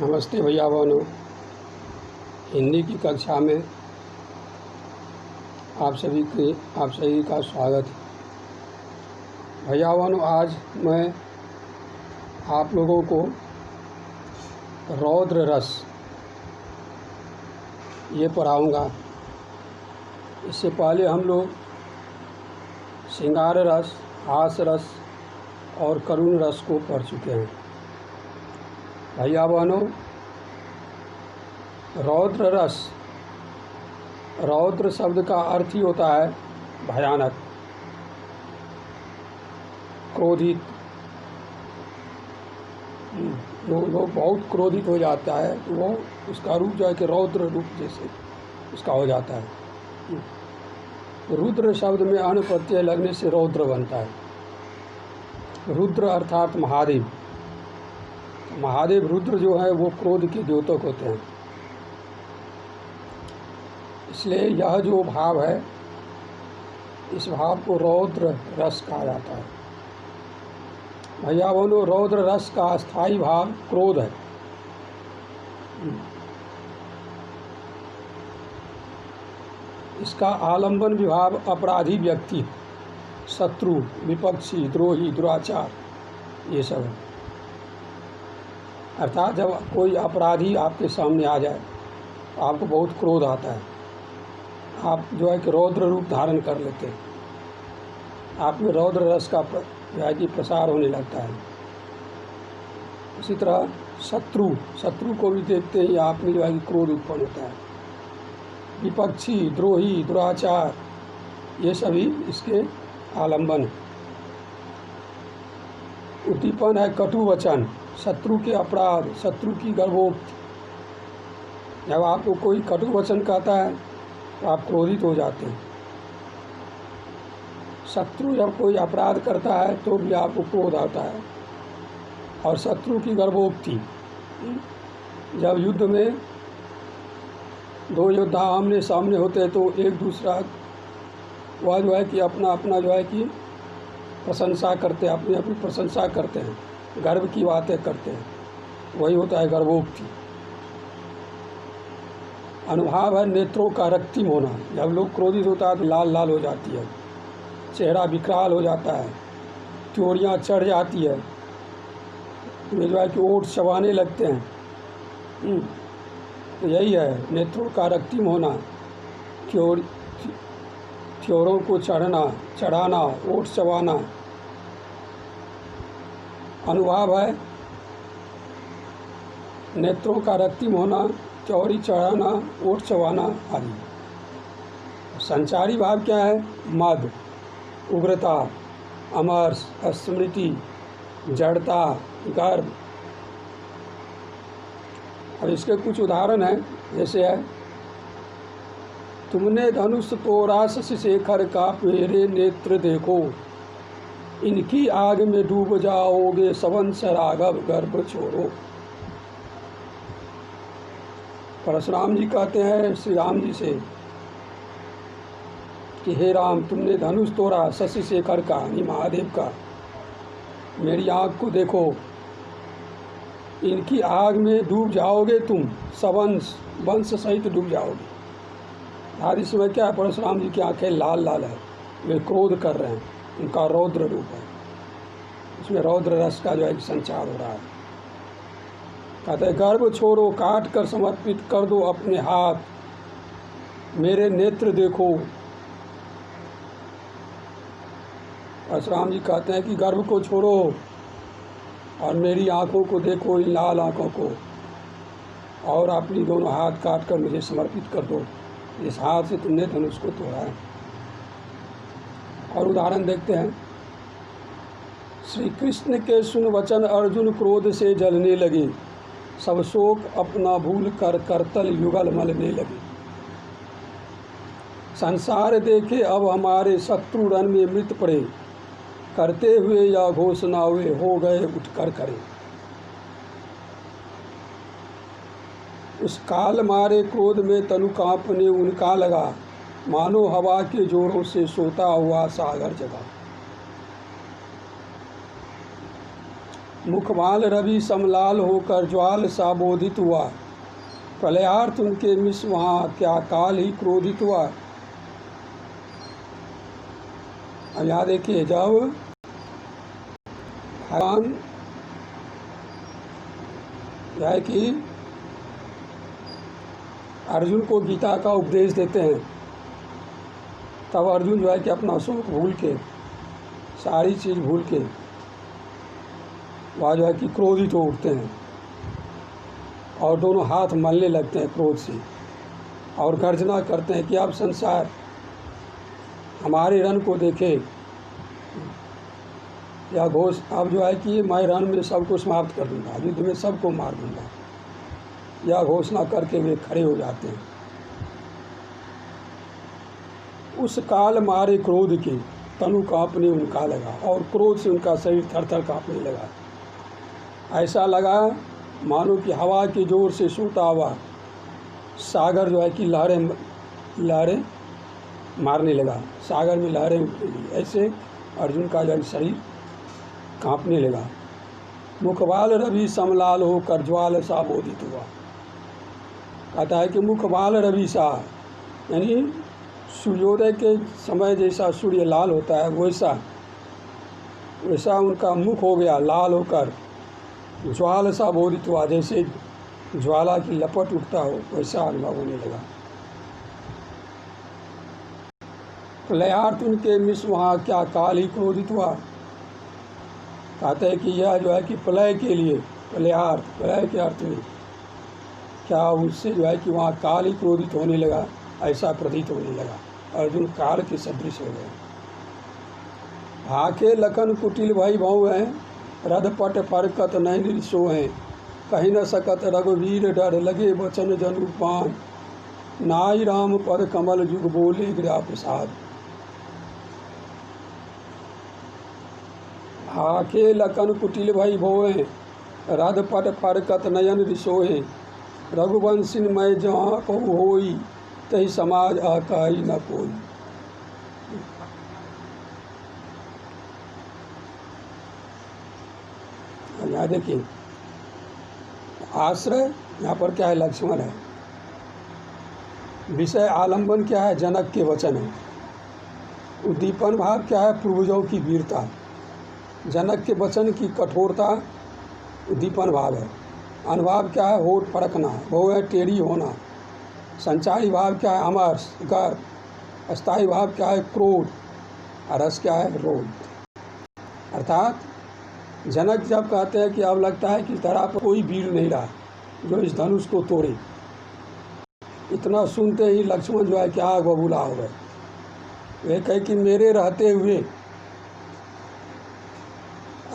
नमस्ते भैया बहनों। हिंदी की कक्षा में आप सभी का स्वागत है। भैया बहनों, आज मैं आप लोगों को रौद्र रस ये पढ़ाऊँगा। इससे पहले हम लोग श्रृंगार रस, हास रस और करुण रस को पढ़ चुके हैं। भैया बहनों, रौद्र रस, रौद्र शब्द का अर्थ ही होता है भयानक, क्रोधित। लोग बहुत क्रोधित हो जाता है तो वो उसका रूप जो है कि रौद्र रूप जैसे उसका हो जाता है। रुद्र शब्द में अण प्रत्यय लगने से रौद्र बनता है। रुद्र अर्थात महादेव। महादेव रुद्र जो है वो क्रोध के द्योतक होते हैं। इसलिए यह जो भाव है, इस भाव को रौद्र रस कहा जाता है। भैया बहनों, रौद्र रस का स्थायी भाव क्रोध है। इसका आलंबन विभाव अपराधी व्यक्ति, शत्रु, विपक्षी, द्रोही, दुराचार, ये सब है। अर्थात जब कोई अपराधी आपके सामने आ जाए तो आपको बहुत क्रोध आता है, आप जो है कि रौद्र रूप धारण कर लेते हैं। आप में रौद्र रस का जो है कि प्रसार होने लगता है। इसी तरह शत्रु को भी देखते ही आप में जो है कि क्रोध उत्पन्न होता है। विपक्षी, द्रोही, दुराचार, ये सभी इसके आलंबन। उद्दीपन है कटु वचन, शत्रु के अपराध, शत्रु की गर्भोक्ति। जब आपको कोई कटु वचन कहता है तो आप क्रोधित हो जाते हैं। शत्रु जब कोई अपराध करता है तो भी आपको क्रोध आता है। और शत्रु की गर्भोक्ति, जब युद्ध में दो योद्धा आमने सामने होते हैं तो एक दूसरा वह जो है कि अपना जो है कि प्रशंसा करते हैं, अपनी प्रशंसा करते हैं, गर्व की बातें करते हैं, वही होता है गर्भोक्ति। अनुभाव है नेत्रों का रक्तिम होना। जब लोग क्रोधित होता है तो लाल लाल हो जाती है, चेहरा विकराल हो जाता है, त्योरियाँ चढ़ जाती है, वे जो है कि ओठ चबाने लगते हैं। तो यही है नेत्रों का रक्तिम होना, त्योरों को चढ़ाना, ओठ चबाना। अनुभाव है नेत्रों का रक्तिम होना, त्योरी चढ़ाना, ओठ चबाना आदि। संचारी भाव क्या है? मद, उग्रता, अमर्ष, स्मृति, जड़ता, गर्व। और इसके कुछ उदाहरण हैं, जैसे है तुमने धनुष तोड़ा शशि शेखर का, मेरे नेत्र देखो, इनकी आग में डूब जाओगे, सवंश राघव गर्भ छोड़ो। परशुराम जी कहते हैं श्री राम जी से कि हे राम, तुमने धनुष तोड़ा शशि शेखर का, यानी महादेव का, मेरी आँख को देखो, इनकी आग में डूब जाओगे तुम, सवंश, वंश सहित डूब जाओगे। आज इस समय क्या है, परशुराम जी की आँखें लाल लाल है, वे क्रोध कर रहे हैं, उनका रौद्र रूप है। इसमें रौद्र रस का जो है संचार हो रहा है। कहते हैं गर्भ छोड़ो, काट कर समर्पित कर दो अपने हाथ, मेरे नेत्र देखो। परशुराम जी कहते हैं कि गर्भ को छोड़ो और मेरी आँखों को देखो, इन लाल आँखों को, और अपनी दोनों हाथ काट कर मुझे समर्पित कर दो। इस हाथ से तुमने धनुष को तोड़ा है। और उदाहरण देखते हैं, श्री कृष्ण के सुन वचन अर्जुन क्रोध से जलने लगे, सब शोक अपना भूल कर करतल युगल मलने लगे। संसार देखे अब हमारे शत्रु रण में मृत पड़े, करते हुए या घोषणा वे हो गए उठकर करे। उस काल मारे क्रोध में तनु कांपने उनका लगा, मानो हवा के जोरों से सोता हुआ सागर जगा। मुखमाल रवि समलाल होकर ज्वाल सा बोधित हुआ, प्रलयार्थ उनके मिस वहाँ क्या काल ही क्रोधित हुआ। अब यहाँ देखिए, जब भगवान है कि अर्जुन को गीता का उपदेश देते हैं, तब अर्जुन जो है कि अपना शोक भूल के, सारी चीज़ भूल के वह जो है कि क्रोधित हो उठते हैं और दोनों हाथ मलने लगते हैं क्रोध से और गर्जना करते हैं कि अब संसार हमारे रण को देखे, या घोष अब जो है कि मैं रण में सबको समाप्त कर दूंगा, युद्ध में सबको मार दूंगा, यह घोषणा करके वे खड़े हो जाते हैं। उस काल मारे क्रोध के तनु कांपने उनका लगा, और क्रोध से उनका शरीर थर थर कांपने लगा। ऐसा लगा मानो कि हवा के जोर से सूता हुआ सागर जो है कि लहरें मारने लगा, सागर में लहरें उठने लगी। ऐसे अर्जुन का जो शरीर कांपने लगा। मुखबाल रवि समलाल होकर ज्वाल सा बोधित हुआ। कहता है कि मुखबाल रवि सा, यानी सूर्योदय के समय जैसा सूर्य लाल होता है वैसा उनका मुख हो गया लाल होकर, ज्वाल सा बोधित हुआ, जैसे ज्वाला की लपट उठता हो वैसा अनुभव होने लगा। प्रलयार्थ उनके मिस वहाँ क्या काल ही क्रोधित हुआ। कहते हैं कि यह जो है कि प्रलय के लिए, प्रलय के अर्थ में क्या उससे जो है कि वहाँ काल ही क्रोधित होने लगा, ऐसा प्रतीत होने लगा। अर्जुन काल के सदृश हो गए। हाके लखन कुटिल भई भऊ हैं, रधपट फरकत नैन सो हैं, कहीं न सकत रघुवीर डर लगे बचन जनु पान, नाई राम पद कमल जुग बोले गिरा प्रसाद। हाके लखन कुटिल भई भोए, रधपट फरकत नयन रिसोहे, रघुवंशी मैं जहाँ कहू होई, तही समाज अकही न कोई। यहाँ देखिए, आश्रय यहाँ पर क्या है, लक्ष्मण है। विषय आलंबन क्या है, जनक के वचन है। उद्दीपन भाव क्या है, पूर्वजों की वीरता। जनक के वचन की कठोरता उद्दीपन भाव है। अनुभाव क्या है, होठ फड़कना, वो है टेढ़ी होना। संचारी भाव क्या है, अमर्ष गर्व। अस्थायी भाव क्या है, क्रोध। रस क्या है, रोध। अर्थात जनक जब कहते हैं कि अब लगता है कि धरा पर कोई वीर नहीं रहा जो इस धनुष को तोड़े, इतना सुनते ही लक्ष्मण जो है कि आग बबूला हो गए। वे कहे कि मेरे रहते हुए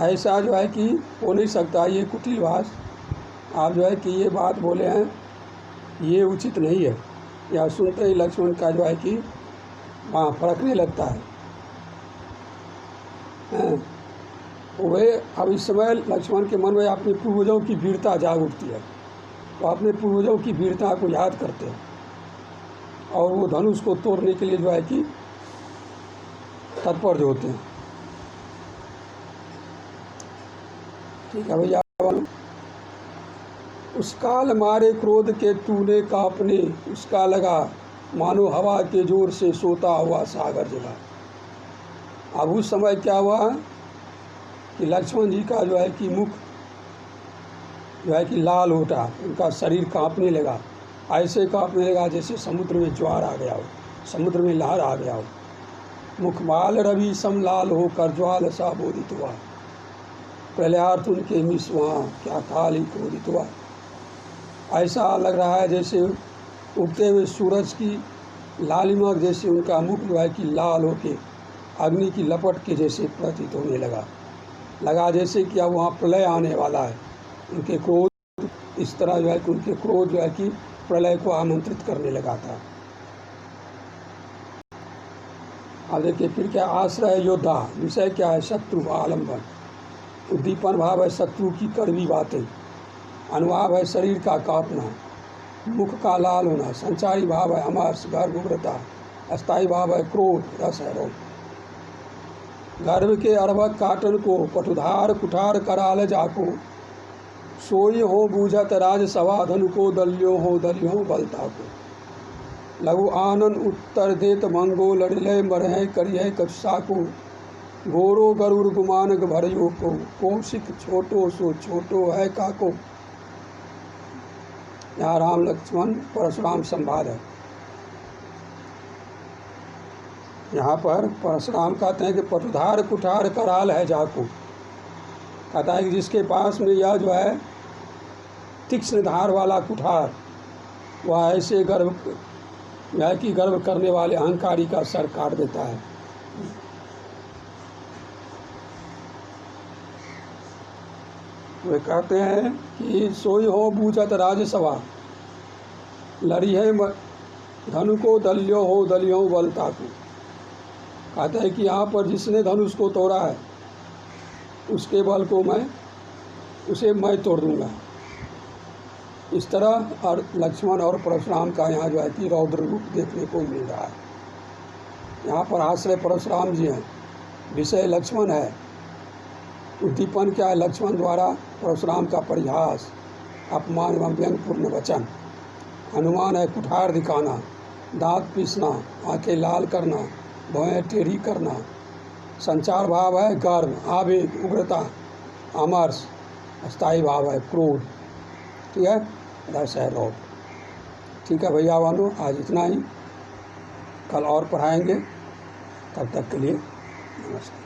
ऐसा जो है कि हो नहीं सकता, ये कुटिल भाष आप जो है कि ये बात बोले हैं, ये उचित नहीं है। या सुनते ही लक्ष्मण का जो है कि वहाँ फड़कने लगता है। वे अब इस समय लक्ष्मण के मन में अपने पूर्वजों की वीरता जाग उठती है, तो अपने पूर्वजों की वीरता को याद करते हैं और वो धनुष को तोड़ने के लिए जो है कि तत्पर जो होते हैं। ठीक है भैया। उस काल मारे क्रोध के तूने कांपने, उसका लगा मानो हवा के जोर से सोता हुआ सागर जला। अब उस समय क्या हुआ कि लक्ष्मण जी का जो है कि मुख जो है कि लाल होता, उनका शरीर कांपने लगा। ऐसे कांपने लगा जैसे समुद्र में ज्वार आ गया हो, समुद्र में लहर आ गया हो। मुखमाल रवि समलाल होकर ज्वाल सा बोधित हुआ, प्रलयार्थ उनके मिस वहाँ क्या काल ही क्रोधित हुआ। ऐसा लग रहा है जैसे उगते हुए सूरज की लालिमा जैसे उनका मुख जो है कि लाल होके अग्नि की लपट के जैसे प्रतीत होने लगा जैसे कि अब वहाँ प्रलय आने वाला है। उनके क्रोध इस तरह जो है कि उनके क्रोध जो है कि प्रलय को आमंत्रित करने लगा था। अब देखिए फिर क्या, आश्रय योद्धा, विषय क्या है, शत्रु आलम्बन। उद्दीपन भाव है शत्रु की कड़वी बातें। अनुभाव है शरीर का कांपना, मुख का लाल होना। संचारी भाव है अमर्ष गर्व उग्रता। अस्थायी भाव है क्रोध, रस है रोग। गर्भ के अर्भक काटन को, पटुधार कुठार कराल जाको। सोई हो बूझत राजसभा, धनु को दल्यो हो दलियो बलता को। लघु आनन उत्तर देत मंगो, लड़िले मरह करिय कछुसा को। गोरो गरुड़ गुमान भरियो को, कौशिक छोटो सो छोटो है काको। यहाँ राम लक्ष्मण परशुराम संवाद है। यहाँ पर परशुराम कहते हैं कि पटुधार कुठार कराल है जाको। कहता है कि जिसके पास में यह जो है तीक्ष्ण धार वाला कुठार, वह ऐसे गर्भ करने वाले अहंकारी का सर काट देता है। वे कहते हैं कि सोई हो बूझत राजसभा, लड़ी है धनु को दलियो हो दलियो बलता को। कहता है कि यहाँ पर जिसने धनुष को तोड़ा है उसके बल को मैं तोड़ दूंगा। इस तरह और लक्ष्मण और परशुराम का यहाँ जो है कि रौद्र रूप देखने को मिल रहा है। यहाँ पर आश्रय परशुराम जी हैं, विषय लक्ष्मण है। उद्दीपन क्या है? लक्ष्मण द्वारा परशुराम का परिहास, अपमान एवं व्यंगपूर्ण वचन। अनुमान है कुठार दिखाना, दांत पीसना, आंखें लाल करना, भौहें टेढ़ी करना। संचार भाव है गर्व, आवेग, उग्रता, अमर्ष। स्थायी भाव है क्रोध। ठीक है, रस है रौद्र। ठीक है भैया वालों, आज इतना ही। कल और पढ़ाएंगे। तब तक के लिए नमस्ते।